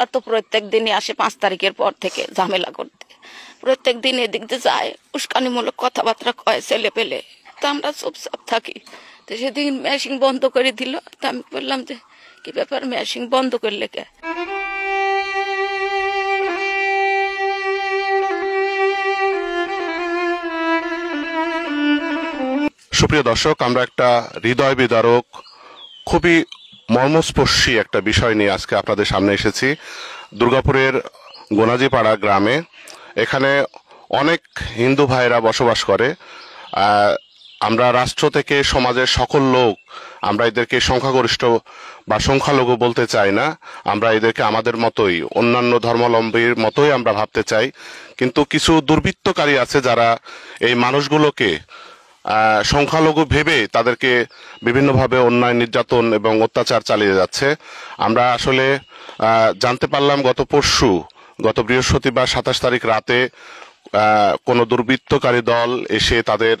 আর তো প্রত্যেক দিনই আসে 5 তারিখের পর থেকে ঝামেলা করতে, প্রত্যেক দিন এদিক দিয়ে যায়, উস্কানিমূলক কথাবার্তা কয় ছেলে পেলে। তো আমরা চুপচাপ থাকি। তো সেদিন মেশিন বন্ধ করে দিল। তো আমি বললাম যে কি ব্যাপার, মেশিন বন্ধ করলে কে? সুপ্রিয় দর্শক, আমরা একটা হৃদয় বিদারক, খুবই মর্মস্পর্শী একটা বিষয় নিয়ে আজকে আপনাদের সামনে এসেছি। দুর্গাপুরের গোনাজিপাড়া গ্রামে এখানে অনেক হিন্দু ভাইরা বসবাস করে। আমরা রাষ্ট্র থেকে সমাজের সকল লোক আমরা এদেরকে সংখ্যাগরিষ্ঠ বা সংখ্যালঘু বলতে চাই না, আমরা এদেরকে আমাদের মতোই, অন্যান্য ধর্মাবলম্বীর মতোই আমরা ভাবতে চাই। কিন্তু কিছু দুর্বৃত্তকারী আছে যারা এই মানুষগুলোকে সংখ্যালঘু ভেবে তাদেরকে বিভিন্নভাবে অন্যায়, নির্যাতন এবং অত্যাচার চালিয়ে যাচ্ছে। আমরা আসলে জানতে পারলাম গত বৃহস্পতিবার 27 তারিখ রাতে কোনো দুর্বৃত্তকারী দল এসে তাদের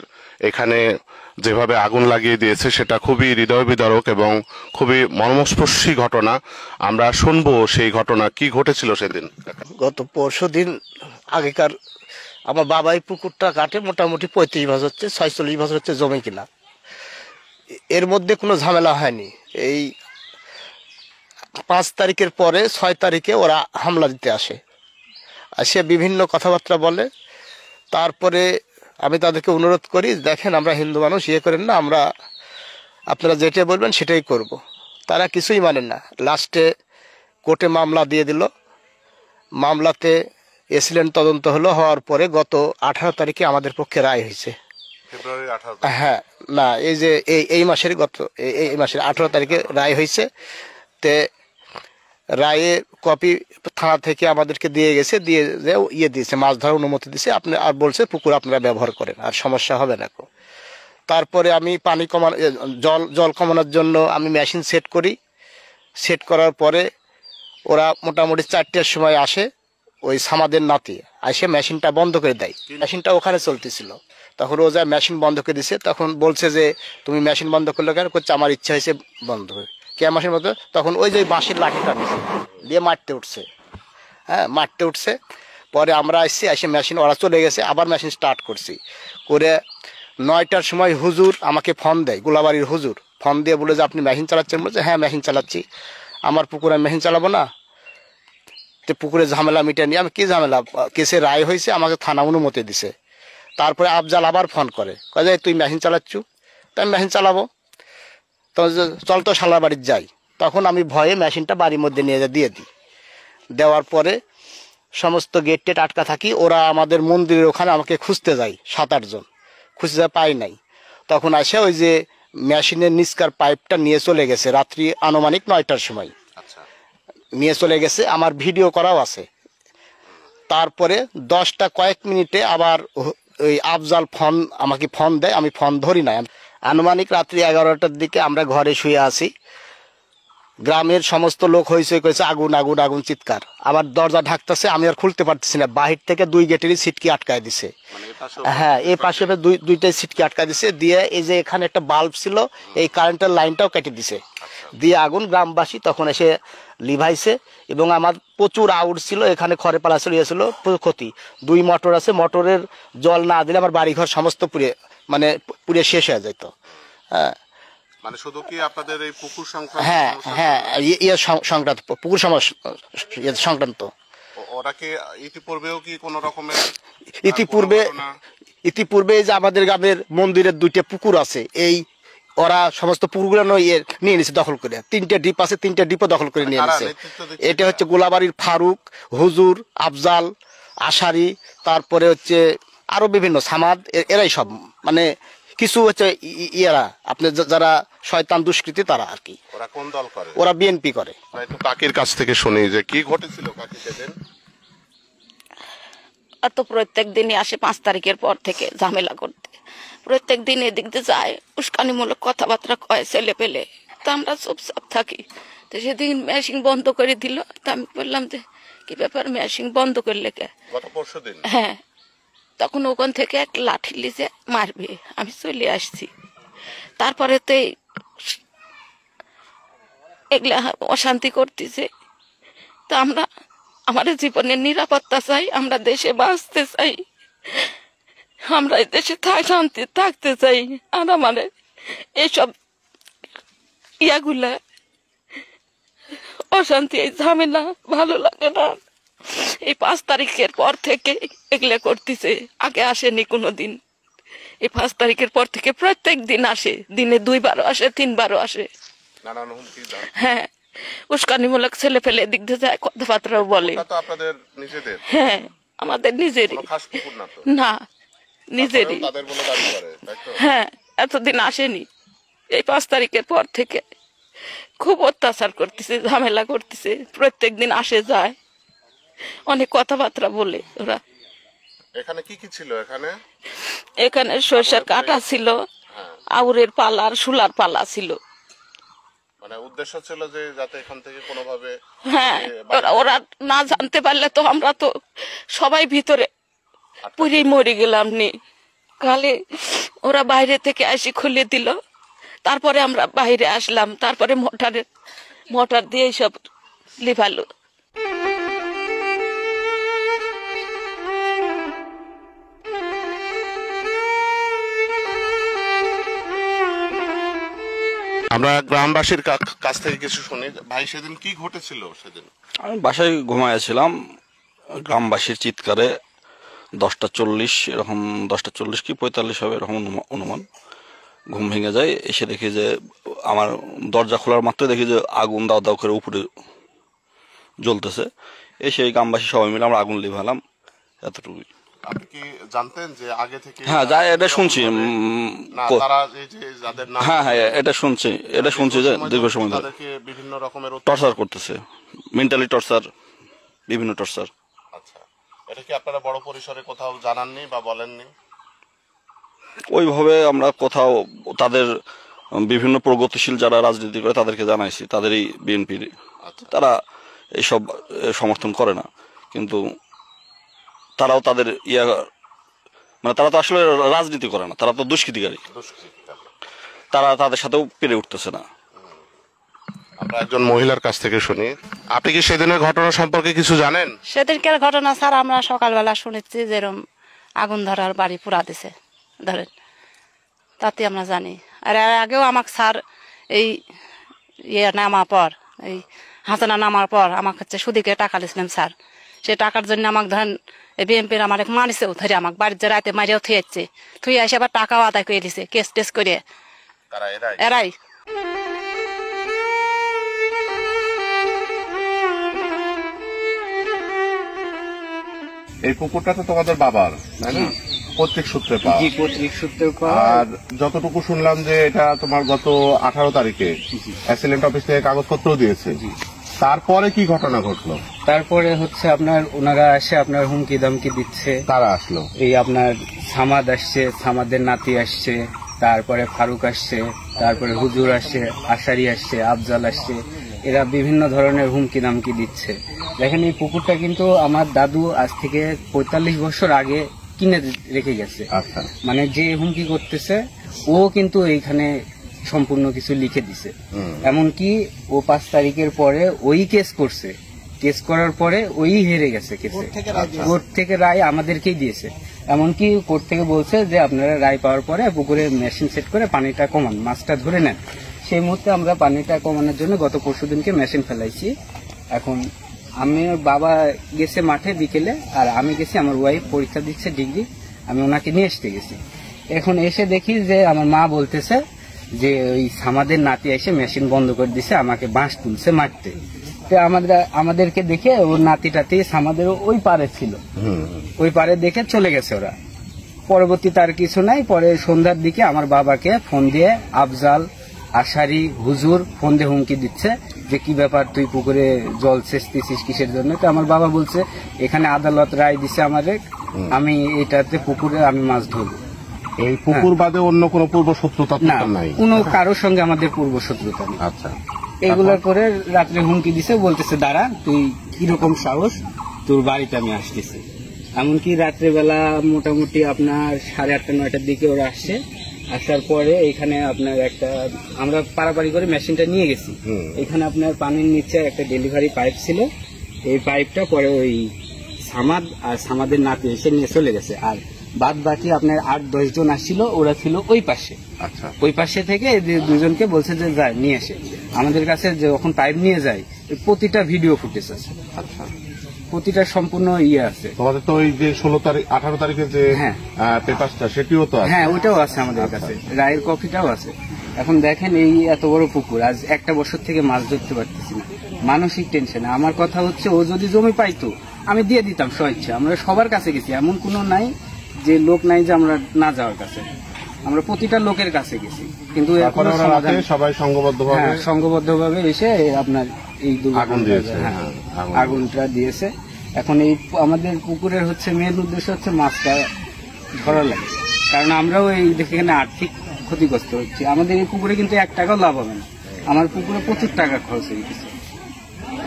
এখানে যেভাবে আগুন লাগিয়ে দিয়েছে সেটা খুবই হৃদয় বিদারক এবং খুবই মর্মস্পর্শী ঘটনা। আমরা শুনবো সেই ঘটনা, কি ঘটেছিল সেদিন। গত পরশু দিন আগেকার আমার বাবাই পুকুরটা কাটে, মোটামুটি 35 বছর হচ্ছে, 46 বছর হচ্ছে জমি কিনা। এর মধ্যে কোনো ঝামেলা হয়নি। এই 5 তারিখের পরে 6 তারিখে ওরা হামলা দিতে আসে, সে বিভিন্ন কথাবার্তা বলে। তারপরে আমি তাদেরকে অনুরোধ করি, দেখেন আমরা হিন্দু মানুষ, ইয়ে করেন না, আমরা আপনারা যেটা বলবেন সেটাই করব। তারা কিছুই মানেন না। লাস্টে কোর্টে মামলা দিয়ে দিল। মামলাতে এসিলেন্ট তদন্ত হওয়ার পরে গত 18 তারিখে আমাদের পক্ষে রায় হয়েছে। হ্যাঁ, না, এই যে এই মাসের এই মাসের 18 তারিখে রায় হয়েছে। তে রায়ের কপি থানা থেকে আমাদেরকে দিয়ে গেছে, দিয়ে দিয়েছে, মাছ ধরার অনুমতি দিয়েছে। আপনি আর বলছে পুকুর আপনারা ব্যবহার করেন, আর সমস্যা হবে না। তারপরে আমি পানি জল কমানোর জন্য আমি মেশিন সেট করি। সেট করার পরে ওরা মোটামুটি 4টার সময় আসে, ওই সামাদের নাতি এসে মেশিনটা বন্ধ করে দেয়। মেশিনটা ওখানে চলতেছিল, তখন ও যা মেশিন বন্ধ করে দিছে। তখন বলছে যে তুমি মেশিন বন্ধ করলে কেন? করছে আমার ইচ্ছা হয়েছে বন্ধ করে। কে মেশিন বন্ধ? তখন ওই যে বাঁশের লাঠিটা দিয়ে মারতে উঠছে। হ্যাঁ, মারতে উঠছে। পরে আমরা এসে মেশিন, ওরা চলে গেছে, আবার মেশিন স্টার্ট করছি। করে 9টার সময় হুজুর আমাকে ফোন দেয়, গোলাবাড়ির হুজুর ফোন দিয়ে বলে যে আপনি মেশিন চালাচ্ছেন? বলছে হ্যাঁ মেশিন চালাচ্ছি। আমার পুকুরে মেশিন চালাবো না? পুকুরে ঝামেলা মিটানি। আমি কি ঝামেলা? কেসে রায় হয়েছে, আমাকে থানা অনুমতি দিছে। তারপরে আফজাল আবার ফোন করে, কয় যে তুই মেশিন চালাচ্ছু? তাই আমি মেশিন চালাবো, তো চল তো শালার বাড়ির যাই। তখন আমি ভয়ে মেশিনটা বাড়ির মধ্যে নিয়ে দিয়ে দিই। দেওয়ার পরে সমস্ত গেট টেট আটকা থাকি। ওরা আমাদের মন্দিরের ওখানে আমাকে খুঁজতে যায়, 7-8 জন খুঁজতে পাই নাই। তখন আসে ওই যে মেশিনের নিচকার পাইপটা নিয়ে চলে গেছে, রাত্রি আনুমানিক 9টার সময় নিয়ে চলে গেছে। আমার ভিডিও করাও আছে। তারপরে 10টা কয়েক মিনিটে আবার ওই আফজাল আমাকে ফোন দেয়, আমি ফোন ধরি না। আনুমানিক রাত্রি 11টার দিকে আমরা ঘরে শুয়ে আছি। গ্রামের সমস্ত লোক হয়েছে কয়েছে আগুন আগুন আগুন চিৎকার। আবার দরজা ঢাকতেছে, আমি আর খুলতে পারতেছি না। বাহির থেকে 2 গেটেরই সিটকি আটকায় দিছে। হ্যাঁ, এই পাশে দুইটাই সিটকি আটকায় দিছে। দিয়ে এই যে এখানে একটা বাল্ব ছিল, এই কারেন্টের লাইনটাও কেটে দিছে। দিয়ে আগুন, গ্রামবাসী তখন এসে লিভাইছে। এবং আমার প্রচুর আউট ছিল, এখানে খড়ে পালা ছিল, ইয়েছিল, ক্ষতি। 2 মোটর আছে, মোটরের জল না দিলে আমার বাড়িঘর সমস্ত পুড়ে শেষ হয়ে যেত। হ্যাঁ, মানে শুধু কি আপনাদের এই পুকুর সংক্রান্ত? হ্যাঁ হ্যাঁ, সংক্রান্ত, পুকুর সংক্রান্ত। ওরা কি ইতিপূর্বেও কি কোনো রকমের? ইতিপূর্বে যে আমাদের গ্রামের মন্দিরের 2টা পুকুর আছে, এই ওরা সমস্ত পুকুরগুলো নিয়ে নিছে দখল করে। 3টে ডিপ আছে, 3টে ডিপও দখল করে নিয়ে নিছে। এটা হচ্ছে গোলাবাড়ির ফারুক, হুজুর, আফজাল, আশারি, তারপরে হচ্ছে আরো বিভিন্ন সামাদ, এরাই সব। মানে কিছু হচ্ছে ইয়েরা, আপনি যারা শয়তান দুষ্কৃতী তারা আর কি। ওরা কোন দল করে? ওরা বিএনপি করে। কাকির কাছ থেকে শুনি যে কি ঘটেছিল কাকি সেদিন। আর তো প্রত্যেক দিনই আসে 5 তারিখের পর থেকে ঝামেলা করতে, প্রত্যেক দিন এদিক দিয়ে যায়, উস্কানিমূলক কথাবার্তা কয় ছেলে পেলে। তো আমরা চুপচাপ থাকি। তো সেদিন মেশিন বন্ধ করে দিল। তো আমি বললাম যে কি ব্যাপার, মেশিন বন্ধ করলে কে? গত পরশুদিন। হ্যাঁ, তখন ওখান থেকে এক লাঠি লিজে মারবে, আমি চলে আসছি। তারপরে তো এগুলা অশান্তি করতেছে। তো আমরা আমার জীবনের নিরাপত্তা চাই, আমরা দেশে বাঁচতে চাই, আমরা এই দেশে শান্তি থাকতে চাই। আর আমার এইসব ইয়াগুলা অশান্তি, এই ঝামেলা ভালো লাগে না। এই 5 তারিখের পর থেকে এগুলা করতেছে, আগে আসেনি কোনোদিন। এই 5 তারিখের পর থেকে প্রত্যেক দিন আসে, দিনে 2 বার আসে, 3 বারও আসে। হ্যাঁ, উস্কানিমূলক ছেলে ফেলে এদিক দিয়ে যায়, কথাবার্তাও বলে। হ্যাঁ, আমাদের নিজেরই না, নিজেরই। হ্যাঁ, এতদিন আসেনি, এই 5 তারিখের পর থেকে খুব অত্যাচার করতেছে, ঝামেলা করতেছে। প্রত্যেক দিন আসে যায়, অনেক কথাবার্তা বলে ওরা। এখানে কি কি ছিল? এখানে সরষের কাটা ছিল, আউরের পালা আর শুলার পালা ছিল। মানে উদ্দেশ্য ছিল যে যাতে এখান থেকে কোনোভাবে, হ্যাঁ, ওরা না জানতে পারলে তো আমরা তো সবাই ভিতরে পুরি মরে গেলাম নি। কালে ওরা বাইরে থেকে এসে খুলে দিল, তারপরে আমরা বাইরে আসলাম, তারপরে মোটর দিয়ে সব লিভালো। আমরা গ্রামবাসীর কাছ থেকে কিছু শুনি। ভাই, সেদিন কি ঘটেছিল? সেদিন আমি বাসায় ঘুমাইছিলাম, গ্রামবাসীর চিৎকারে 10:40 এরকম, 10:40 কি 45 হবে এরকম অনুমান। ঘুম ভেঙে যায়, এসে দেখি যে আমার দরজা খোলার মাত্র দেখি যে আগুন দাও দাও করে উপরে জ্বলতেছে। এসে গ্রামবাসী সবাই মিলে আমরা আগুন লিভালাম, এতটুকুই। আপনি কি জানতেন যে আগে থেকে? হ্যাঁ, যাই এটা শুনছি। হ্যাঁ হ্যাঁ, এটা শুনছি যে দীর্ঘ সময় ধরে বিভিন্ন রকমের টর্চার করতেছে, মেন্টালি টর্চার, বিভিন্ন টর্চার। আচ্ছা, এটা কি আপনারা বড় পরিসরে কোথাও জানাননি বা বলেননি? ওইভাবে আমরা কোথাও তাদের বিভিন্ন প্রগতিশীল যারা রাজনীতি করে তাদেরকে জানাইছি, তাদেরই বিএনপির, তারা এইসব সমর্থন করে না, কিন্তু তারাও তাদের মানে তারা তো আসলে রাজনীতি করে না, তারা তো দুষ্কৃতিকারী, তারা তাদের সাথেও পেরে উঠতেছে না। আমরা একজন মহিলার কাছ থেকে শুনি। আপনি কি সেদিনের ঘটনা সম্পর্কে কিছু জানেন? সেদিনকার ঘটনা স্যার আমরা সকালবেলা শুনেছি যেরকম আগুন ধরার বাড়ি পুরা দিছে ধরেন, তাতে আমরা জানি। আর এর আগেও আমাকে স্যার এই নামার পর, এই হাসানা নামার পর আমাকে হচ্ছে সুদিকে টাকা দিয়েছিলাম স্যার। সে টাকার জন্য আমাকে ধরেন বিএমপির আমার এক মানিছেও ধরে আমাকে বাড়ির যে রাতে মারিয়েও থুয়েছে, থুয়ে এসে আবার টাকাও আদায় করে দিছে কেস টেস করে। এরাই এই পুকুরটা তো তোমাদের বাবার, তাই না? পৈতৃক সূত্রে পাওয়া। পৈতৃক সূত্রে পাওয়া। আর যতটুকু শুনলাম যে এটা তোমার গত 18 তারিখে অ্যাসিলেন্ট অফিস থেকে কাগজপত্র দিয়েছে। তারপরে কি ঘটনা ঘটলো? তারপরে হচ্ছে আপনার ওনারা আসে আপনার হুমকি দামকি দিচ্ছে। তারা আসলো, এই আপনার সামাদ আসছে, সামাদের নাতি আসছে, তারপরে ফারুক আসছে, তারপরে হুজুর আসছে, আশারি আসছে, আফজাল আসছে। এরা বিভিন্ন ধরনের হুমকি দামকি দিচ্ছে। দেখেন এই পুকুরটা কিন্তু আমার দাদু আজ থেকে 45 বছর আগে কিনে রেখে গেছে। আচ্ছা, মানে যে হুমকি করতেছে ও কিন্তু এইখানে সম্পূর্ণ কিছু লিখে দিছে। এমনকি ও 5 তারিখের পরে ওই কেস করছে, কেস করার পরে ওই হেরে গেছে কেসে। কোর্ট থেকে রায় আমাদেরকেই দিয়েছে। এমনকি কোর্ট থেকে বলছে যে আপনারা রায় পাওয়ার পরে পুকুরে মেশিন সেট করে পানিটা কমান, মাছটা ধরে নেন। সেই মুহূর্তে আমরা পানিটা কমানোর জন্য গত পরশুদিনকে মেশিন ফেলাইছি। এখন আমি বাবা গেছে মাঠে বিকেলে, আর আমি গেছি, আমার ওয়াইফ পরীক্ষা দিচ্ছে ডিগ্রি, আমি ওনাকে নিয়ে আসতে গেছি। এখন এসে দেখি যে আমার মা বলতেছে যে ওই সামাদের নাতি এসে মেশিন বন্ধ করে দিছে, আমাকে বাঁশ তুলছে মারতে। তো আমাদেরকে দেখে ওর নাতি টাতি সামাদের ওই পারে ছিল, ওই পারে দেখে চলে গেছে ওরা। পরবর্তী তার কিছু নাই। পরে সন্ধ্যার দিকে আমার বাবাকে ফোন দিয়ে আফজাল, আশারি, হুজুর ফোন দিয়ে হুমকি দিচ্ছে যে কি ব্যাপার, তুই পুকুরে জল সেচতেছিস কিসের জন্য? তো আমার বাবা বলছে এখানে আদালত রায় দিছে আমাদের, আমি এটাতে পুকুরে আমি মাছ ধরবো। এই পুকুর বাদে অন্য কোনো পূর্ব শত্রুতা নাই? কোনো কারোর সঙ্গে আমাদের পূর্ব শত্রুতা নেই। আচ্ছা, এগুলোর পরে রাত্রে হুমকি দিছে, বলতেছে দাঁড়া, তুই কিরকম সাহস, তোর বাড়িতে আমি আসতেছি। এমনকি রাত্রেবেলা মোটামুটি আপনার 8:30 9টার দিকে ওরা আসছে। আসার পরে এখানে আপনার একটা আমরা পারাপারি করে মেশিনটা নিয়ে গেছি। এখানে আপনার পানির নিচে একটা ডেলিভারি পাইপ ছিল, এই পাইপটা পরে ওই সামাদ আর সামাদের নাতি এসে নিয়ে চলে গেছে। আর বাদ বাকি আপনার 8-10 জন আসছিল, ওরা ছিল ওই পাশে। আচ্ছা, ওই পাশে থেকে এদের দুজনকে বলছে যে যায় নিয়ে আসে। আমাদের কাছে যখন পাইপ নিয়ে যায় প্রতিটা ভিডিও ফুটেজ আছে, আচ্ছা। প্রতিটা সম্পূর্ণ আছে। তোমাদের তো ওই যে 16 তারিখ 18 তারিখে যে হ্যাঁ পেপারটা সেটিও তো আছে। হ্যাঁ ওইটাও আছে আমাদের কাছে, রায়ের কপিটাও আছে। এখন দেখেন এই এত বড় পুকুর, আজ 1 বছর থেকে মাছ ধরতে পারতেছি না, মানসিক টেনশনে। আমার কথা হচ্ছে ও যদি জমি পাইতো আমি দিয়ে দিতাম স্বইচ্ছা। আমরা সবার কাছে গেছি, এমন কোনো নাই যে লোক নাই যে আমরা না যাওয়ার কাছে, আমরা প্রতিটা লোকের কাছে গেছি, কিন্তু এর কোনো সমাধান। সবাই সংঘবদ্ধভাবে সংঘবদ্ধভাবে এসে আপনার এই আগুন দিয়েছে। আগুনটা দিয়েছে। এখন এই আমাদের পুকুরের হচ্ছে মেন উদ্দেশ্য হচ্ছে মাছটা ধরা লাগে, কারণ আমরাও এই দেখে এখানে আর্থিক ক্ষতিগ্রস্ত হচ্ছে। আমাদের এই পুকুরে কিন্তু 1 টাকাও লাভ হবে না, আমার পুকুরে প্রচুর টাকা খরচ হয়ে গেছে।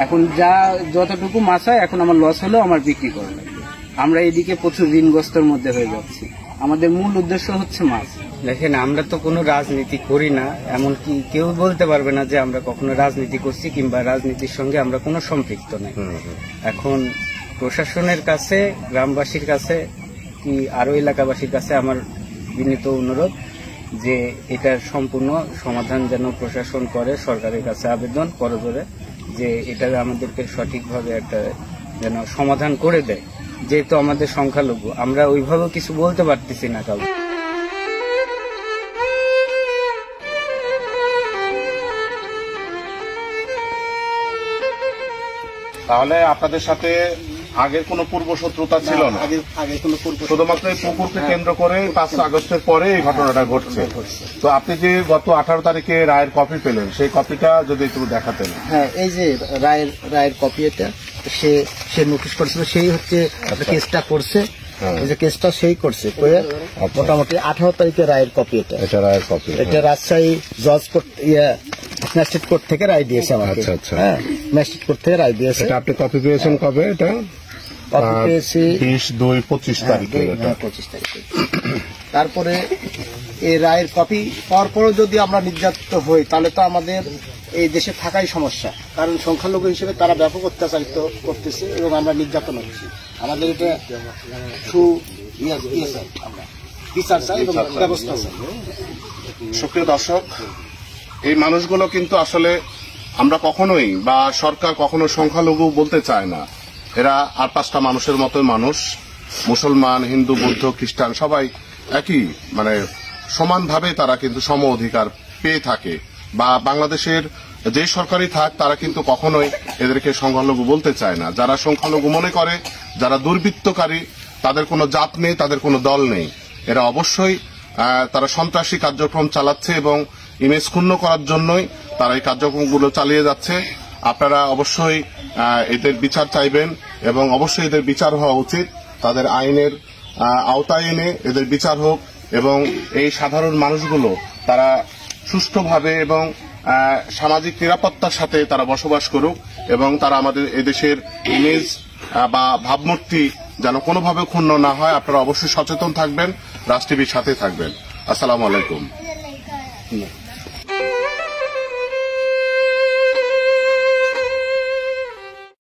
এখন যা যতটুকু মাছ হয় এখন আমার লস হলেও আমার বিক্রি করা লাগবে। আমরা এদিকে প্রচুর ঋণগ্রস্তের মধ্যে হয়ে যাচ্ছি। আমাদের মূল উদ্দেশ্য হচ্ছে মাছ। দেখেন আমরা তো কোনো রাজনীতি করি না, এমনকি কেউ বলতে পারবে না যে আমরা কখনো রাজনীতি করছি কিংবা রাজনীতির সঙ্গে আমরা কোনো সম্পৃক্ত নাই। এখন প্রশাসনের কাছে, গ্রামবাসীর কাছে কি আরো এলাকাবাসীর কাছে আমার বিনীত অনুরোধ যে এটার সম্পূর্ণ সমাধান যেন প্রশাসন করে, সরকারের কাছে আবেদন করজোরে যে এটা আমাদেরকে সঠিকভাবে একটা যেন সমাধান করে দেয়। যেহেতু আমাদের সংখ্যালঘু, আমরা ওইভাবে কিছু বলতে পারতেছি না কাউকে। তাহলে আপনাদের সাথে আগের কোনো পূর্ব শত্রুতা ছিল না? আগে কোনো পূর্ব শুধুমাত্র এই পুকুরকে কেন্দ্র করে 5 আগস্টের পরে এই ঘটনাটা ঘটছে। তো আপনি যে গত 18 তারিখে রায়ের কপি পেলেন, সেই কপিটা যদি একটু দেখাতেন। হ্যাঁ, এই যে রায়ের কপি, এটা সে নোটিশ করেছিল, সেই হচ্ছে কেসটা করছে। এই যে কেসটা সেই করছে করে মোটামুটি 18 তারিখে রায়ের কপি। এটা রায়ের কপি, এটা রাজশাহী জজ কোর্ট ম্যাজিস্ট্রেট কোর্ট থেকে রায় দিয়েছে আমাকে। আচ্ছা আচ্ছা, হ্যাঁ, ম্যাজিস্ট্রেট কোর্ট থেকে রায় দিয়েছে। এটা আপনি কপি পেয়েছেন কবে? এটা কপি পেয়েছি 20/2/25 তারিখে। 25 তারিখে। তারপরে এই রায়ের কপি পাওয়ার পরও যদি আমরা নির্যাতিত হই তাহলে তো আমাদের এই দেশে থাকাই সমস্যা, কারণ সংখ্যালঘু হিসেবে তারা ব্যাপক অত্যাচারিত করতেছে এবং আমরা নির্যাতন হচ্ছি। আমাদের এটা আমরা বিচার চাই এবং ব্যবস্থা চাই। সুপ্রিয় দর্শক, এই মানুষগুলো কিন্তু আসলে আমরা কখনোই বা সরকার কখনো সংখ্যালঘু বলতে চায় না। এরা আর 5টা মানুষের মতোই মানুষ। মুসলমান, হিন্দু, বৌদ্ধ, খ্রিস্টান সবাই একই, মানে সমানভাবে তারা কিন্তু সম অধিকার পেয়ে থাকে। বা বাংলাদেশের যে সরকারই থাক তারা কিন্তু কখনোই এদেরকে সংখ্যালঘু বলতে চায় না। যারা সংখ্যালঘু মনে করে, যারা দুর্বৃত্তকারী, তাদের কোনো জাত নেই, তাদের কোনো দল নেই। এরা অবশ্যই তারা সন্ত্রাসী কার্যক্রম চালাচ্ছে এবং ইমেজ ক্ষুণ্ণ করার জন্যই তারা এই কার্যক্রমগুলো চালিয়ে যাচ্ছে। আপনারা অবশ্যই এদের বিচার চাইবেন এবং অবশ্যই এদের বিচার হওয়া উচিত। তাদের আইনের আওতায় এনে এদের বিচার হোক এবং এই সাধারণ মানুষগুলো তারা সুষ্ঠুভাবে এবং সামাজিক নিরাপত্তার সাথে তারা বসবাস করুক এবং তারা আমাদের এদেশের ইমেজ বা ভাবমূর্তি যেন কোনোভাবে ক্ষুণ্ণ না হয়। আপনারা অবশ্যই সচেতন থাকবেন, রাজ টিভির সাথে থাকবেন। আসসালামু আলাইকুম।